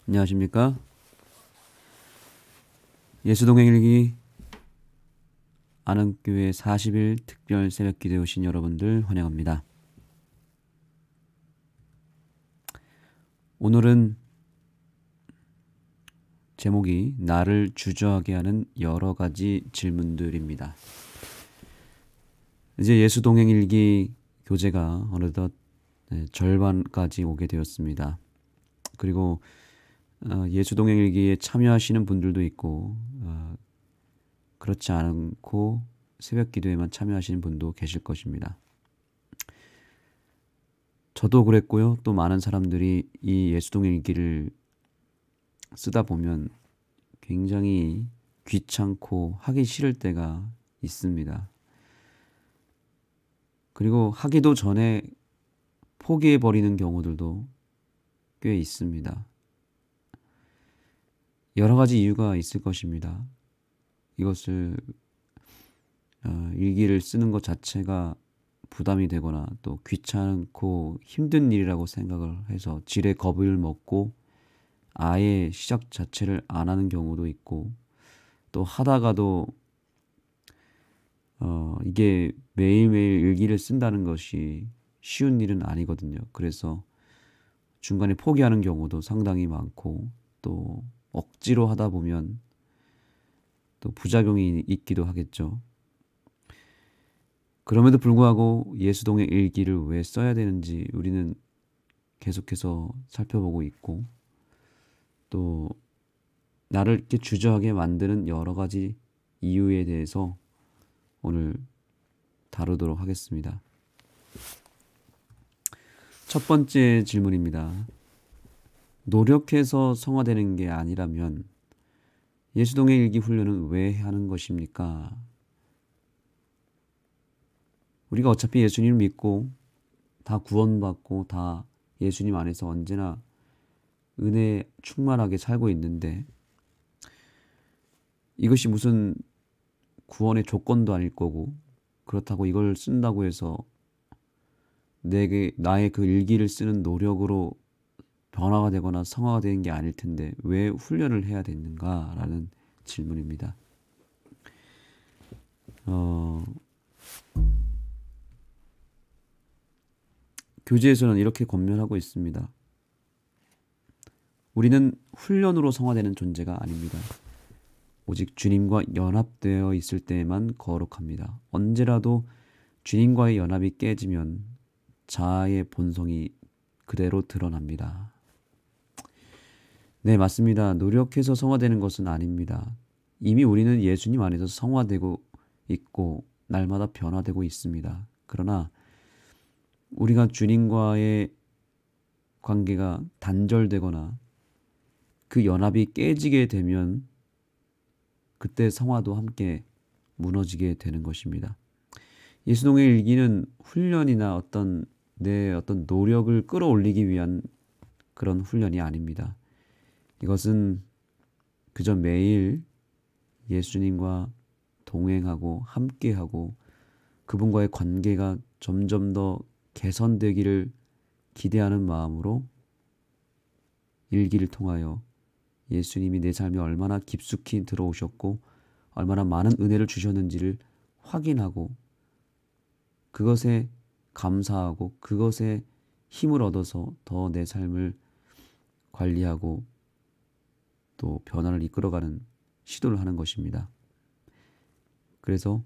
안녕하십니까? 예수동행일기 안흥교회 40일 특별 새벽기도에 오신 여러분들 환영합니다. 오늘은 제목이 나를 주저하게 하는 여러 가지 질문들입니다. 이제 예수동행일기 교재가 어느덧 절반까지 오게 되었습니다. 그리고 예수동행일기에 참여하시는 분들도 있고 그렇지 않고 새벽기도에만 참여하시는 분도 계실 것입니다. 저도 그랬고요. 또 많은 사람들이 이 예수동행일기를 쓰다 보면 굉장히 귀찮고 하기 싫을 때가 있습니다. 그리고 하기도 전에 포기해버리는 경우들도 꽤 있습니다. 여러 가지 이유가 있을 것입니다. 이것을 일기를 쓰는 것 자체가 부담이 되거나 또 귀찮고 힘든 일이라고 생각을 해서 지레 겁을 먹고 아예 시작 자체를 안 하는 경우도 있고, 또 하다가도 이게 매일매일 일기를 쓴다는 것이 쉬운 일은 아니거든요. 그래서 중간에 포기하는 경우도 상당히 많고, 또 억지로 하다 보면 또 부작용이 있기도 하겠죠. 그럼에도 불구하고 예수동의 일기를 왜 써야 되는지 우리는 계속해서 살펴보고 있고, 또 나를 이렇게 주저하게 만드는 여러 가지 이유에 대해서 오늘 다루도록 하겠습니다. 첫 번째 질문입니다. 노력해서 성화되는 게 아니라면 예수동의 일기 훈련은 왜 하는 것입니까? 우리가 어차피 예수님을 믿고 다 구원받고 다 예수님 안에서 언제나 은혜 충만하게 살고 있는데, 이것이 무슨 구원의 조건도 아닐 거고, 그렇다고 이걸 쓴다고 해서 나의 그 일기를 쓰는 노력으로 변화가 되거나 성화가 되는 게 아닐 텐데 왜 훈련을 해야 되는가라는 질문입니다. 교재에서는 이렇게 권면하고 있습니다. 우리는 훈련으로 성화되는 존재가 아닙니다. 오직 주님과 연합되어 있을 때에만 거룩합니다. 언제라도 주님과의 연합이 깨지면 자아의 본성이 그대로 드러납니다. 네, 맞습니다. 노력해서 성화되는 것은 아닙니다. 이미 우리는 예수님 안에서 성화되고 있고 날마다 변화되고 있습니다. 그러나 우리가 주님과의 관계가 단절되거나 그 연합이 깨지게 되면 그때 성화도 함께 무너지게 되는 것입니다. 예수동의 일기는 훈련이나 내 어떤 노력을 끌어올리기 위한 그런 훈련이 아닙니다. 이것은 그저 매일 예수님과 동행하고 함께하고 그분과의 관계가 점점 더 개선되기를 기대하는 마음으로 일기를 통하여 예수님이 내 삶에 얼마나 깊숙이 들어오셨고 얼마나 많은 은혜를 주셨는지를 확인하고 그것에 감사하고 그것에 힘을 얻어서 더 내 삶을 관리하고 또 변화를 이끌어가는 시도를 하는 것입니다. 그래서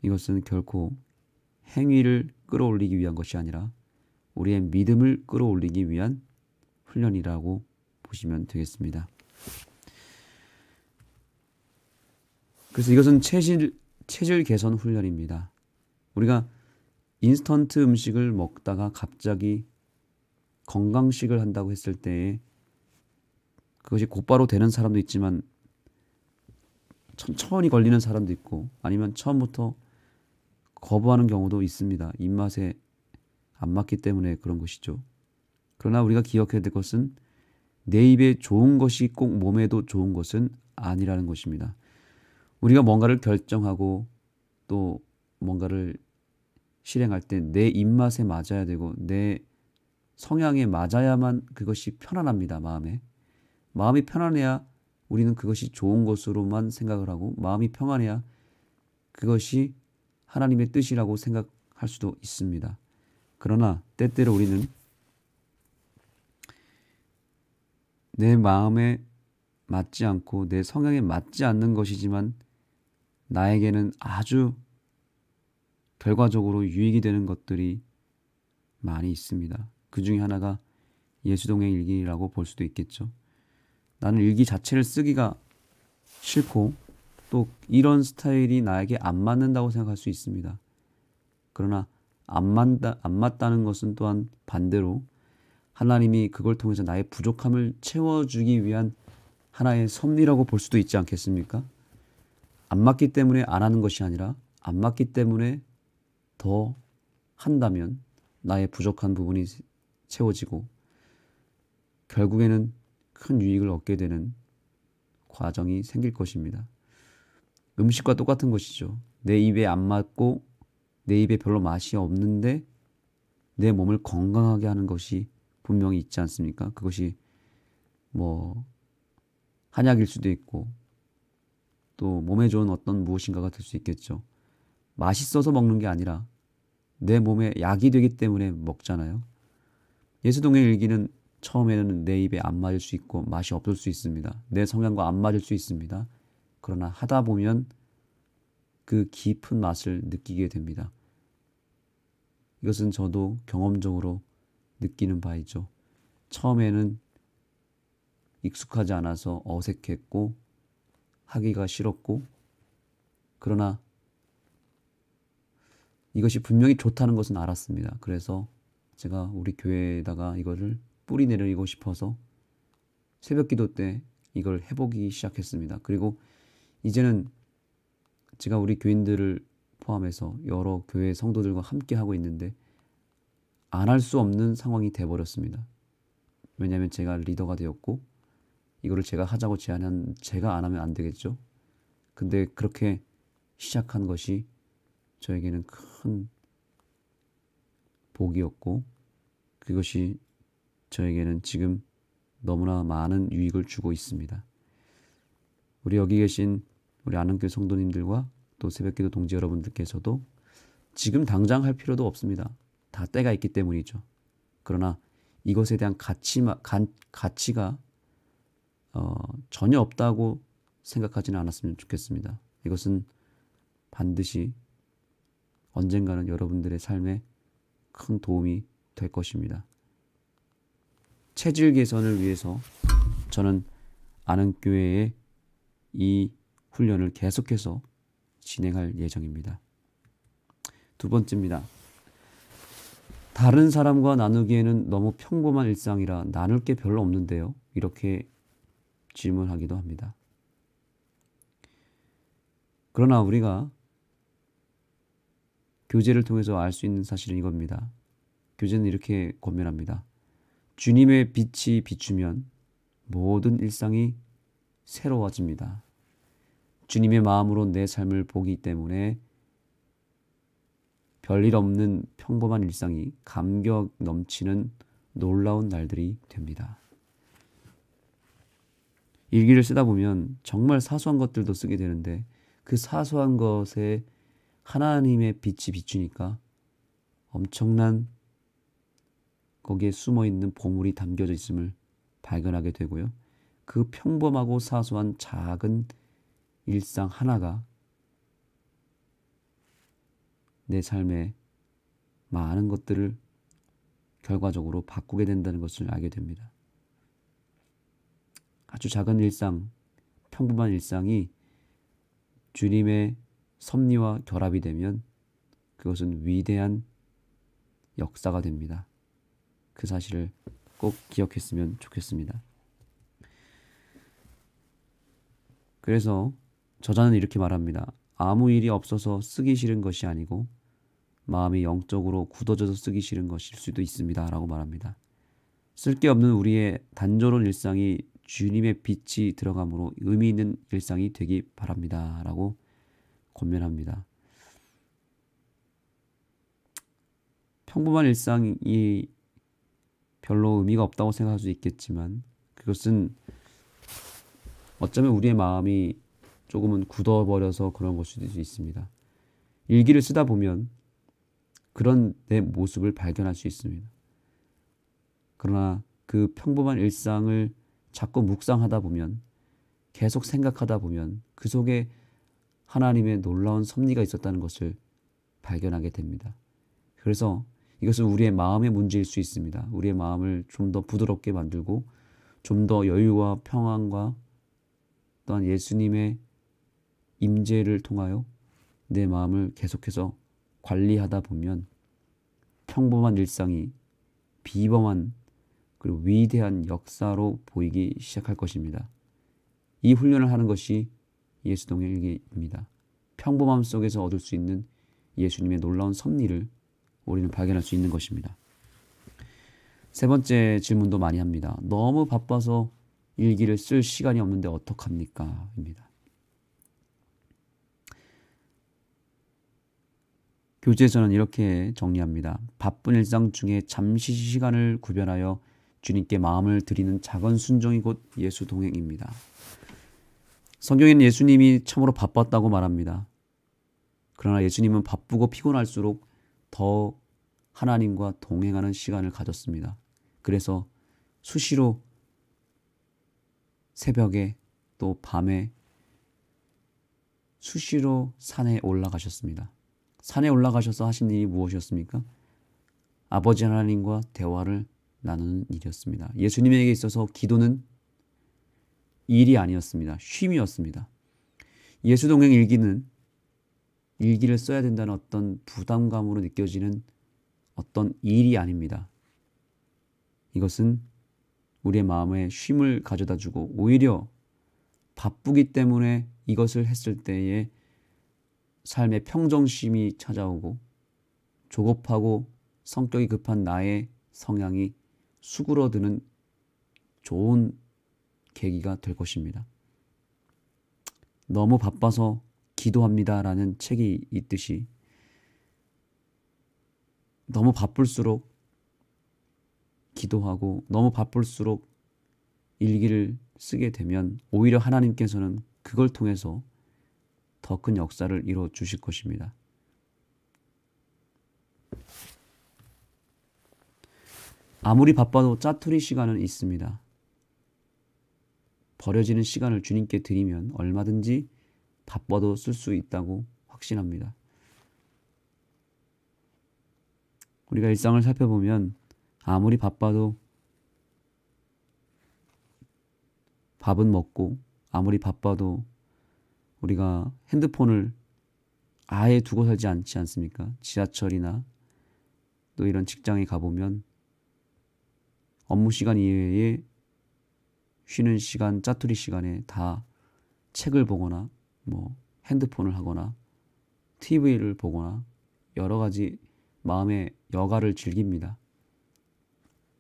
이것은 결코 행위를 끌어올리기 위한 것이 아니라 우리의 믿음을 끌어올리기 위한 훈련이라고 보시면 되겠습니다. 그래서 이것은 체질 개선 훈련입니다. 우리가 인스턴트 음식을 먹다가 갑자기 건강식을 한다고 했을 때에 그것이 곧바로 되는 사람도 있지만 천천히 걸리는 사람도 있고 아니면 처음부터 거부하는 경우도 있습니다. 입맛에 안 맞기 때문에 그런 것이죠. 그러나 우리가 기억해야 될 것은 내 입에 좋은 것이 꼭 몸에도 좋은 것은 아니라는 것입니다. 우리가 뭔가를 결정하고 또 뭔가를 실행할 때 내 입맛에 맞아야 되고 내 성향에 맞아야만 그것이 편안합니다. 마음이 편안해야 우리는 그것이 좋은 것으로만 생각을 하고, 마음이 평안해야 그것이 하나님의 뜻이라고 생각할 수도 있습니다. 그러나 때때로 우리는 내 마음에 맞지 않고 내 성향에 맞지 않는 것이지만 나에게는 아주 결과적으로 유익이 되는 것들이 많이 있습니다. 그 중에 하나가 예수동의 일기라고 볼 수도 있겠죠. 나는 일기 자체를 쓰기가 싫고 또 이런 스타일이 나에게 안 맞는다고 생각할 수 있습니다. 그러나 안 맞다는 것은 또한 반대로 하나님이 그걸 통해서 나의 부족함을 채워주기 위한 하나의 섭리라고 볼 수도 있지 않겠습니까? 안 맞기 때문에 안 하는 것이 아니라 안 맞기 때문에 더 한다면 나의 부족한 부분이 채워지고 결국에는 큰 유익을 얻게 되는 과정이 생길 것입니다. 음식과 똑같은 것이죠. 내 입에 안 맞고 내 입에 별로 맛이 없는데 내 몸을 건강하게 하는 것이 분명히 있지 않습니까? 그것이 뭐 한약일 수도 있고 또 몸에 좋은 어떤 무엇인가가 될 수 있겠죠. 맛있어서 먹는 게 아니라 내 몸에 약이 되기 때문에 먹잖아요. 예수동의 일기는 처음에는 내 입에 안 맞을 수 있고 맛이 없을 수 있습니다. 내 성향과 안 맞을 수 있습니다. 그러나 하다 보면 그 깊은 맛을 느끼게 됩니다. 이것은 저도 경험적으로 느끼는 바이죠. 처음에는 익숙하지 않아서 어색했고 하기가 싫었고 그러나 이것이 분명히 좋다는 것은 알았습니다. 그래서 제가 우리 교회에다가 이거를 뿌리 내리고 싶어서 새벽 기도 때 이걸 해보기 시작했습니다. 그리고 이제는 제가 우리 교인들을 포함해서 여러 교회 성도들과 함께 하고 있는데 안 할 수 없는 상황이 돼버렸습니다. 왜냐하면 제가 리더가 되었고 이거를 제가 하자고 제안한 제가 안 하면 안 되겠죠. 근데 그렇게 시작한 것이 저에게는 큰 복이었고 그것이 저에게는 지금 너무나 많은 유익을 주고 있습니다. 우리 여기 계신 우리 안흥교회 성도님들과 또 새벽기도 동지 여러분들께서도 지금 당장 할 필요도 없습니다. 다 때가 있기 때문이죠. 그러나 이것에 대한 가치가 전혀 없다고 생각하지는 않았으면 좋겠습니다. 이것은 반드시 언젠가는 여러분들의 삶에 큰 도움이 될 것입니다. 체질 개선을 위해서 저는 안흥교회의 이 훈련을 계속해서 진행할 예정입니다. 두 번째입니다. 다른 사람과 나누기에는 너무 평범한 일상이라 나눌 게 별로 없는데요. 이렇게 질문하기도 합니다. 그러나 우리가 교제를 통해서 알 수 있는 사실은 이겁니다. 교제는 이렇게 권면합니다. 주님의 빛이 비추면 모든 일상이 새로워집니다. 주님의 마음으로 내 삶을 보기 때문에 별일 없는 평범한 일상이 감격 넘치는 놀라운 날들이 됩니다. 일기를 쓰다 보면 정말 사소한 것들도 쓰게 되는데 그 사소한 것에 하나님의 빛이 비추니까 엄청난 거기에 숨어있는 보물이 담겨져 있음을 발견하게 되고요. 그 평범하고 사소한 작은 일상 하나가 내 삶에 많은 것들을 결과적으로 바꾸게 된다는 것을 알게 됩니다. 아주 작은 일상, 평범한 일상이 주님의 섭리와 결합이 되면 그것은 위대한 역사가 됩니다. 그 사실을 꼭 기억했으면 좋겠습니다. 그래서 저자는 이렇게 말합니다. 아무 일이 없어서 쓰기 싫은 것이 아니고 마음이 영적으로 굳어져서 쓰기 싫은 것일 수도 있습니다. 라고 말합니다. 쓸데없는 우리의 단조로운 일상이 주님의 빛이 들어감으로 의미 있는 일상이 되기 바랍니다. 라고 권면합니다. 평범한 일상이 별로 의미가 없다고 생각할 수 있겠지만 그것은 어쩌면 우리의 마음이 조금은 굳어버려서 그런 걸 수도 있습니다. 일기를 쓰다 보면 그런 내 모습을 발견할 수 있습니다. 그러나 그 평범한 일상을 자꾸 묵상하다 보면, 계속 생각하다 보면 그 속에 하나님의 놀라운 섭리가 있었다는 것을 발견하게 됩니다. 그래서 이것은 우리의 마음의 문제일 수 있습니다. 우리의 마음을 좀 더 부드럽게 만들고 좀 더 여유와 평안과 또한 예수님의 임재를 통하여 내 마음을 계속해서 관리하다 보면 평범한 일상이 비범한 그리고 위대한 역사로 보이기 시작할 것입니다. 이 훈련을 하는 것이 예수동의 일기입니다. 평범함 속에서 얻을 수 있는 예수님의 놀라운 섭리를 우리는 발견할 수 있는 것입니다. 세 번째 질문도 많이 합니다. 너무 바빠서 일기를 쓸 시간이 없는데 어떡합니까? 입니다. 교재에서는 이렇게 정리합니다. 바쁜 일상 중에 잠시 시간을 구별하여 주님께 마음을 드리는 작은 순종이 곧 예수 동행입니다. 성경에는 예수님이 참으로 바빴다고 말합니다. 그러나 예수님은 바쁘고 피곤할수록 더 하나님과 동행하는 시간을 가졌습니다. 그래서 수시로 새벽에 또 밤에 수시로 산에 올라가셨습니다. 산에 올라가셔서 하신 일이 무엇이었습니까? 아버지 하나님과 대화를 나누는 일이었습니다. 예수님에게 있어서 기도는 일이 아니었습니다. 쉼이었습니다. 예수동행 일기는 일기를 써야 된다는 어떤 부담감으로 느껴지는 어떤 일이 아닙니다. 이것은 우리의 마음에 쉼을 가져다주고 오히려 바쁘기 때문에 이것을 했을 때에 삶의 평정심이 찾아오고 조급하고 성격이 급한 나의 성향이 수그러드는 좋은 계기가 될 것입니다. 너무 바빠서 기도합니다라는 책이 있듯이 너무 바쁠수록 기도하고 너무 바쁠수록 일기를 쓰게 되면 오히려 하나님께서는 그걸 통해서 더 큰 역사를 이루어 주실 것입니다. 아무리 바빠도 짜투리 시간은 있습니다. 버려지는 시간을 주님께 드리면 얼마든지 바빠도 쓸 수 있다고 확신합니다. 우리가 일상을 살펴보면 아무리 바빠도 밥은 먹고 아무리 바빠도 우리가 핸드폰을 아예 두고 살지 않지 않습니까? 지하철이나 또 이런 직장에 가보면 업무 시간 이외에 쉬는 시간, 짜투리 시간에 다 책을 보거나 뭐 핸드폰을 하거나 TV를 보거나 여러 가지 마음의 여가를 즐깁니다.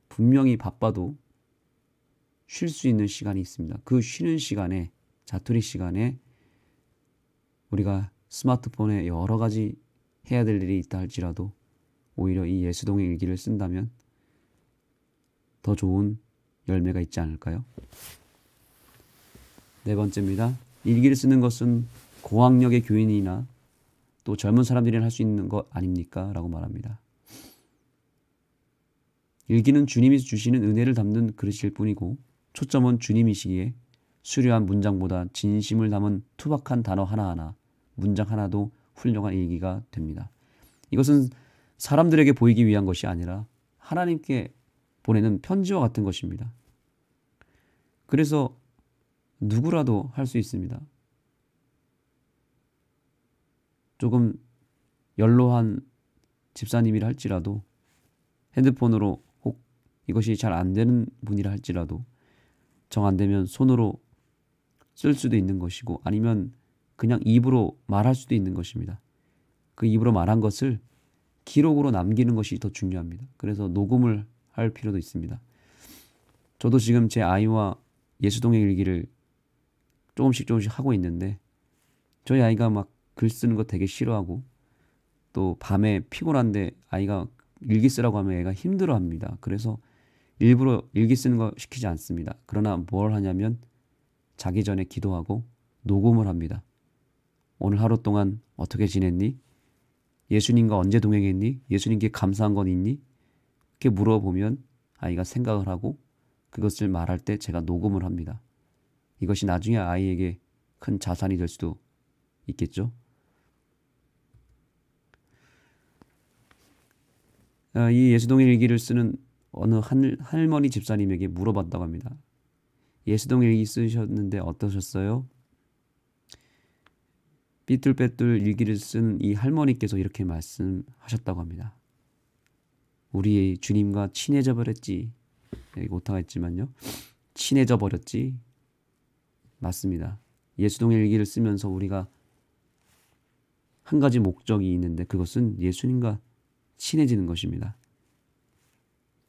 분명히 바빠도 쉴 수 있는 시간이 있습니다. 그 쉬는 시간에, 자투리 시간에 우리가 스마트폰에 여러 가지 해야 될 일이 있다 할지라도 오히려 이 예수동의 일기를 쓴다면 더 좋은 열매가 있지 않을까요? 네 번째입니다. 일기를 쓰는 것은 고학력의 교인이나 또 젊은 사람들이나 할 수 있는 것 아닙니까? 라고 말합니다. 일기는 주님이 주시는 은혜를 담는 그릇일 뿐이고 초점은 주님이시기에 수려한 문장보다 진심을 담은 투박한 단어 하나하나, 문장 하나도 훌륭한 일기가 됩니다. 이것은 사람들에게 보이기 위한 것이 아니라 하나님께 보내는 편지와 같은 것입니다. 그래서 누구라도 할 수 있습니다. 조금 연로한 집사님이라 할지라도 핸드폰으로 혹 이것이 잘 안 되는 분이라 할지라도 정 안 되면 손으로 쓸 수도 있는 것이고 아니면 그냥 입으로 말할 수도 있는 것입니다. 그 입으로 말한 것을 기록으로 남기는 것이 더 중요합니다. 그래서 녹음을 할 필요도 있습니다. 저도 지금 제 아이와 예수동의 일기를 조금씩 하고 있는데 저희 아이가 막 글 쓰는 거 되게 싫어하고 또 밤에 피곤한데 아이가 일기 쓰라고 하면 애가 힘들어합니다. 그래서 일부러 일기 쓰는 거 시키지 않습니다. 그러나 뭘 하냐면 자기 전에 기도하고 녹음을 합니다. 오늘 하루 동안 어떻게 지냈니? 예수님과 언제 동행했니? 예수님께 감사한 건 있니? 이렇게 물어보면 아이가 생각을 하고 그것을 말할 때 제가 녹음을 합니다. 이것이 나중에 아이에게 큰 자산이 될 수도 있겠죠. 이 예수동의 일기를 쓰는 어느 할머니 집사님에게 물어봤다고 합니다. 예수동 일기 쓰셨는데 어떠셨어요? 삐뚤빼뚤 일기를 쓴 이 할머니께서 이렇게 말씀하셨다고 합니다. 우리 주님과 친해져 버렸지. 오타가 있지만요. 친해져 버렸지. 맞습니다. 예수동의 일기를 쓰면서 우리가 한 가지 목적이 있는데 그것은 예수님과 친해지는 것입니다.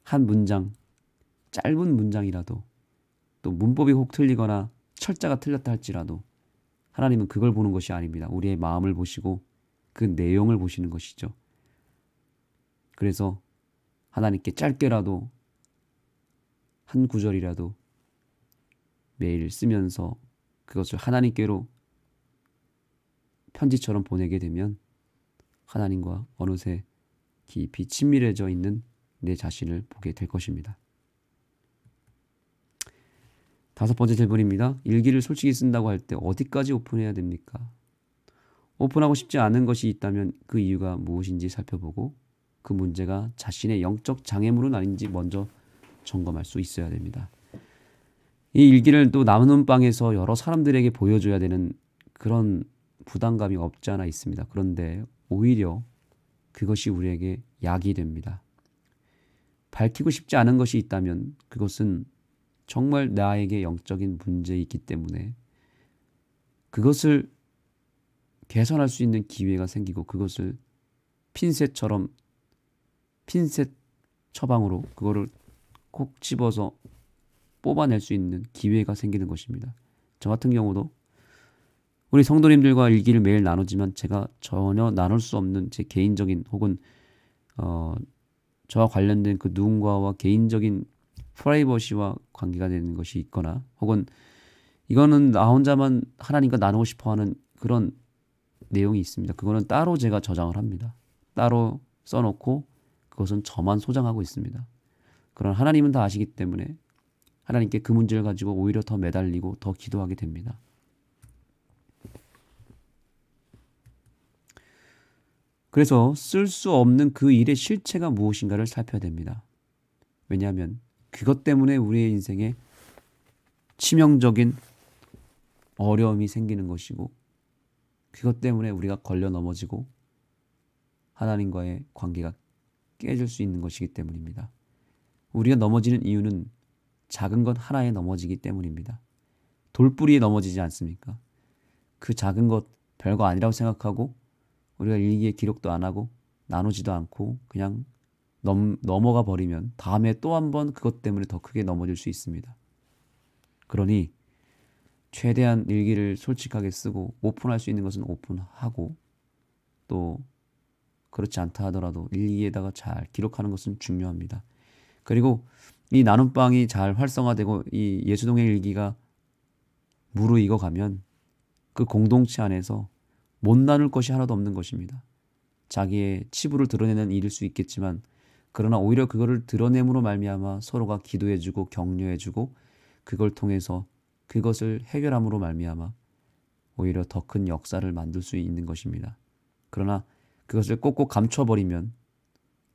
한 문장, 짧은 문장이라도 또 문법이 혹 틀리거나 철자가 틀렸다 할지라도 하나님은 그걸 보는 것이 아닙니다. 우리의 마음을 보시고 그 내용을 보시는 것이죠. 그래서 하나님께 짧게라도 한 구절이라도 매일 쓰면서 그것을 하나님께로 편지처럼 보내게 되면 하나님과 어느새 깊이 친밀해져 있는 내 자신을 보게 될 것입니다. 5번째 질문입니다. 일기를 솔직히 쓴다고 할 때 어디까지 오픈해야 됩니까? 오픈하고 싶지 않은 것이 있다면 그 이유가 무엇인지 살펴보고 그 문제가 자신의 영적 장애물은 아닌지 먼저 점검할 수 있어야 됩니다. 이 일기를 또 나눔방에서 여러 사람들에게 보여줘야 되는 그런 부담감이 없지 않아 있습니다. 그런데 오히려 그것이 우리에게 약이 됩니다. 밝히고 싶지 않은 것이 있다면 그것은 정말 나에게 영적인 문제이기 때문에 그것을 개선할 수 있는 기회가 생기고 그것을 핀셋 처방으로 그거를 콕 집어서 뽑아낼 수 있는 기회가 생기는 것입니다. 저 같은 경우도 우리 성도님들과 일기를 매일 나누지만 제가 전혀 나눌 수 없는 제 개인적인 혹은 저와 관련된 그 누군가와 개인적인 프라이버시와 관계가 되는 것이 있거나 혹은 이거는 나 혼자만 하나님과 나누고 싶어하는 그런 내용이 있습니다. 그거는 따로 제가 저장을 합니다. 따로 써놓고 그것은 저만 소장하고 있습니다. 그러나 하나님은 다 아시기 때문에 하나님께 그 문제를 가지고 오히려 더 매달리고 더 기도하게 됩니다. 그래서 쓸 수 없는 그 일의 실체가 무엇인가를 살펴야 됩니다. 왜냐하면 그것 때문에 우리의 인생에 치명적인 어려움이 생기는 것이고 그것 때문에 우리가 걸려 넘어지고 하나님과의 관계가 깨질 수 있는 것이기 때문입니다. 우리가 넘어지는 이유는 작은 것 하나에 넘어지기 때문입니다. 돌뿌리에 넘어지지 않습니까? 그 작은 것 별거 아니라고 생각하고 우리가 일기에 기록도 안 하고 나누지도 않고 그냥 넘어가 버리면 다음에 또 한 번 그것 때문에 더 크게 넘어질 수 있습니다. 그러니 최대한 일기를 솔직하게 쓰고 오픈할 수 있는 것은 오픈하고 또 그렇지 않다 하더라도 일기에다가 잘 기록하는 것은 중요합니다. 그리고 이 나눔방이 잘 활성화되고 이 예수동의 일기가 무르익어 가면 그 공동체 안에서 못 나눌 것이 하나도 없는 것입니다. 자기의 치부를 드러내는 일일 수 있겠지만 그러나 오히려 그거를 드러냄으로 말미암아 서로가 기도해주고 격려해주고 그걸 통해서 그것을 해결함으로 말미암아 오히려 더 큰 역사를 만들 수 있는 것입니다. 그러나 그것을 꼭꼭 감춰버리면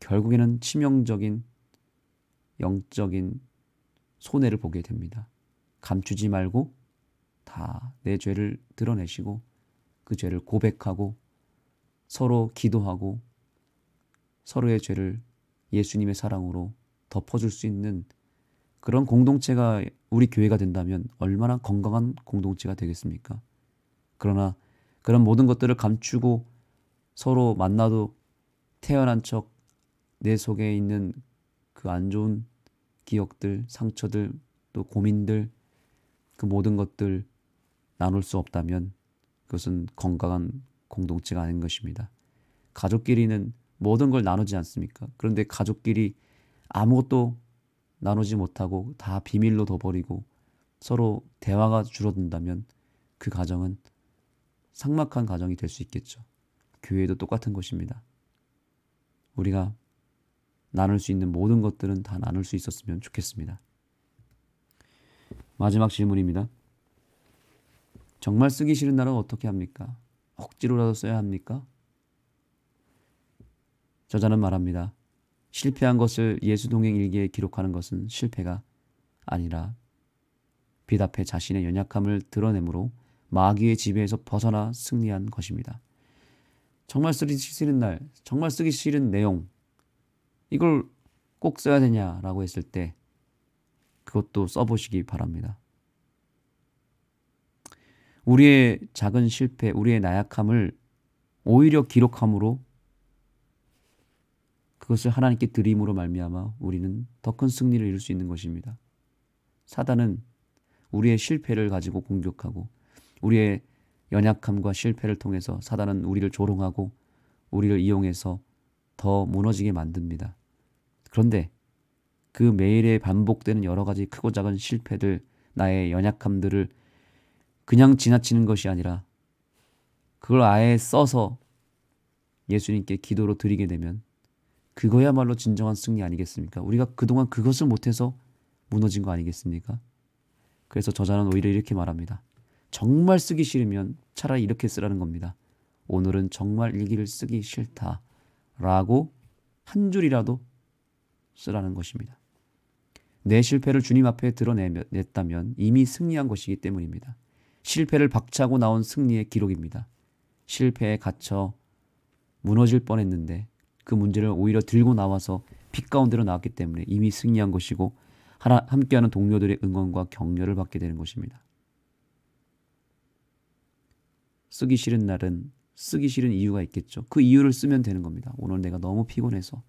결국에는 치명적인 영적인 손해를 보게 됩니다. 감추지 말고 다 내 죄를 드러내시고 그 죄를 고백하고 서로 기도하고 서로의 죄를 예수님의 사랑으로 덮어줄 수 있는 그런 공동체가 우리 교회가 된다면 얼마나 건강한 공동체가 되겠습니까? 그러나 그런 모든 것들을 감추고 서로 만나도 태어난 척 내 속에 있는 그 안 좋은 기억들, 상처들, 또 고민들, 그 모든 것들 나눌 수 없다면 그것은 건강한 공동체가 아닌 것입니다. 가족끼리는 모든 걸 나누지 않습니까? 그런데 가족끼리 아무것도 나누지 못하고 다 비밀로 둬버리고 서로 대화가 줄어든다면 그 가정은 삭막한 가정이 될 수 있겠죠. 교회도 똑같은 것입니다. 우리가 나눌 수 있는 모든 것들은 다 나눌 수 있었으면 좋겠습니다. 마지막 질문입니다. 정말 쓰기 싫은 날은 어떻게 합니까? 억지로라도 써야 합니까? 저자는 말합니다. 실패한 것을 예수동행 일기에 기록하는 것은 실패가 아니라 빛 앞에 자신의 연약함을 드러내므로 마귀의 지배에서 벗어나 승리한 것입니다. 정말 쓰기 싫은 날, 정말 쓰기 싫은 내용, 이걸 꼭 써야 되냐라고 했을 때 그것도 써보시기 바랍니다. 우리의 작은 실패, 우리의 나약함을 오히려 기록함으로 그것을 하나님께 드림으로 말미암아 우리는 더 큰 승리를 이룰 수 있는 것입니다. 사단은 우리의 실패를 가지고 공격하고 우리의 연약함과 실패를 통해서 사단은 우리를 조롱하고 우리를 이용해서 더 무너지게 만듭니다. 그런데 그 매일에 반복되는 여러 가지 크고 작은 실패들, 나의 연약함들을 그냥 지나치는 것이 아니라 그걸 아예 써서 예수님께 기도로 드리게 되면 그거야말로 진정한 승리 아니겠습니까? 우리가 그동안 그것을 못해서 무너진 거 아니겠습니까? 그래서 저자는 오히려 이렇게 말합니다. 정말 쓰기 싫으면 차라리 이렇게 쓰라는 겁니다. 오늘은 정말 일기를 쓰기 싫다 라고 한 줄이라도 쓰라는 것입니다. 내 실패를 주님 앞에 드러냈다면 이미 승리한 것이기 때문입니다. 실패를 박차고 나온 승리의 기록입니다. 실패에 갇혀 무너질 뻔했는데 그 문제를 오히려 들고 나와서 빛 가운데로 나왔기 때문에 이미 승리한 것이고 함께하는 동료들의 응원과 격려를 받게 되는 것입니다. 쓰기 싫은 날은 쓰기 싫은 이유가 있겠죠. 그 이유를 쓰면 되는 겁니다. 오늘 내가 너무 피곤해서,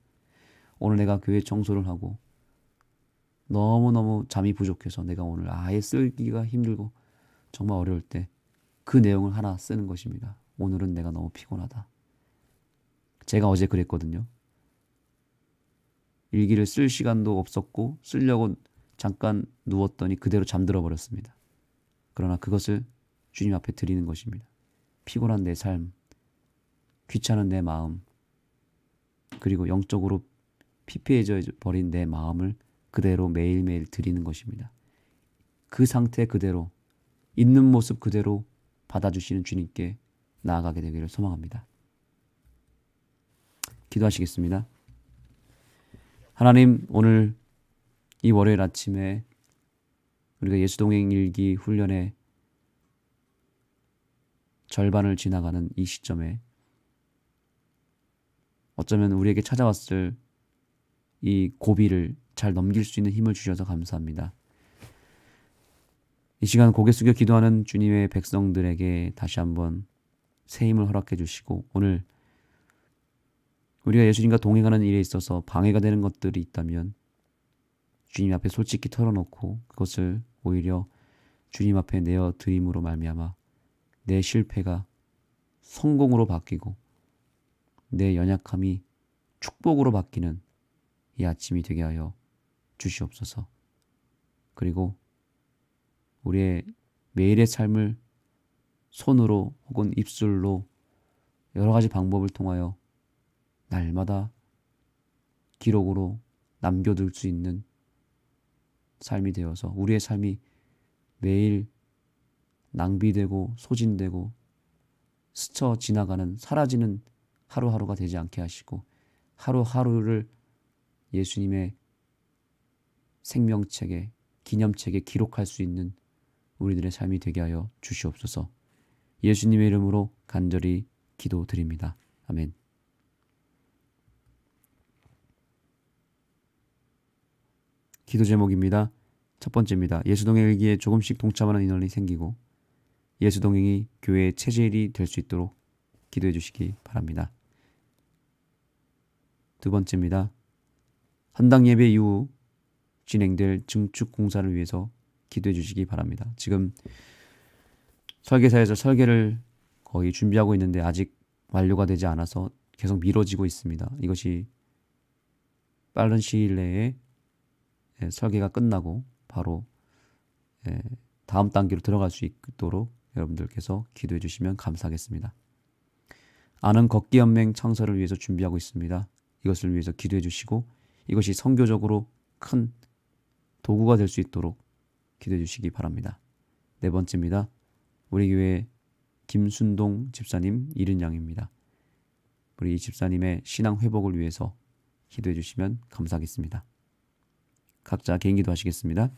오늘 내가 교회 청소를 하고 너무너무 잠이 부족해서 내가 오늘 아예 쓰기가 힘들고 정말 어려울 때 그 내용을 하나 쓰는 것입니다. 오늘은 내가 너무 피곤하다. 제가 어제 그랬거든요. 일기를 쓸 시간도 없었고 쓰려고 잠깐 누웠더니 그대로 잠들어 버렸습니다. 그러나 그것을 주님 앞에 드리는 것입니다. 피곤한 내 삶, 귀찮은 내 마음, 그리고 영적으로 피폐해져 버린 내 마음을 그대로 매일매일 드리는 것입니다. 그 상태 그대로, 있는 모습 그대로 받아주시는 주님께 나아가게 되기를 소망합니다. 기도하시겠습니다. 하나님, 오늘 이 월요일 아침에 우리가 예수동행 일기 훈련의 절반을 지나가는 이 시점에 어쩌면 우리에게 찾아왔을 이 고비를 잘 넘길 수 있는 힘을 주셔서 감사합니다. 이 시간 고개 숙여 기도하는 주님의 백성들에게 다시 한번 새 힘을 허락해 주시고, 오늘 우리가 예수님과 동행하는 일에 있어서 방해가 되는 것들이 있다면 주님 앞에 솔직히 털어놓고 그것을 오히려 주님 앞에 내어 드림으로 말미암아 내 실패가 성공으로 바뀌고 내 연약함이 축복으로 바뀌는 이 아침이 되게 하여 주시옵소서. 그리고 우리의 매일의 삶을 손으로 혹은 입술로 여러 가지 방법을 통하여 날마다 기록으로 남겨둘 수 있는 삶이 되어서 우리의 삶이 매일 낭비되고 소진되고 스쳐 지나가는, 사라지는 하루하루가 되지 않게 하시고 하루하루를 예수님의 생명책에, 기념책에 기록할 수 있는 우리들의 삶이 되게 하여 주시옵소서. 예수님의 이름으로 간절히 기도드립니다. 아멘. 기도 제목입니다. 첫 번째입니다. 예수동행 일기에 조금씩 동참하는 인원이 생기고 예수동행이 교회의 체질이 될 수 있도록 기도해 주시기 바랍니다. 두 번째입니다. 헌당 예배 이후 진행될 증축 공사를 위해서 기도해 주시기 바랍니다. 지금 설계사에서 설계를 거의 준비하고 있는데 아직 완료가 되지 않아서 계속 미뤄지고 있습니다. 이것이 빠른 시일 내에 설계가 끝나고 바로 다음 단계로 들어갈 수 있도록 여러분들께서 기도해 주시면 감사하겠습니다. 아는 걷기 연맹 창설을 위해서 준비하고 있습니다. 이것을 위해서 기도해 주시고 이것이 선교적으로 큰 도구가 될 수 있도록 기도해 주시기 바랍니다. 네 번째입니다. 우리 교회 김순동 집사님 70냥입니다. 우리 이 집사님의 신앙 회복을 위해서 기도해 주시면 감사하겠습니다. 각자 개인 기도하시겠습니다.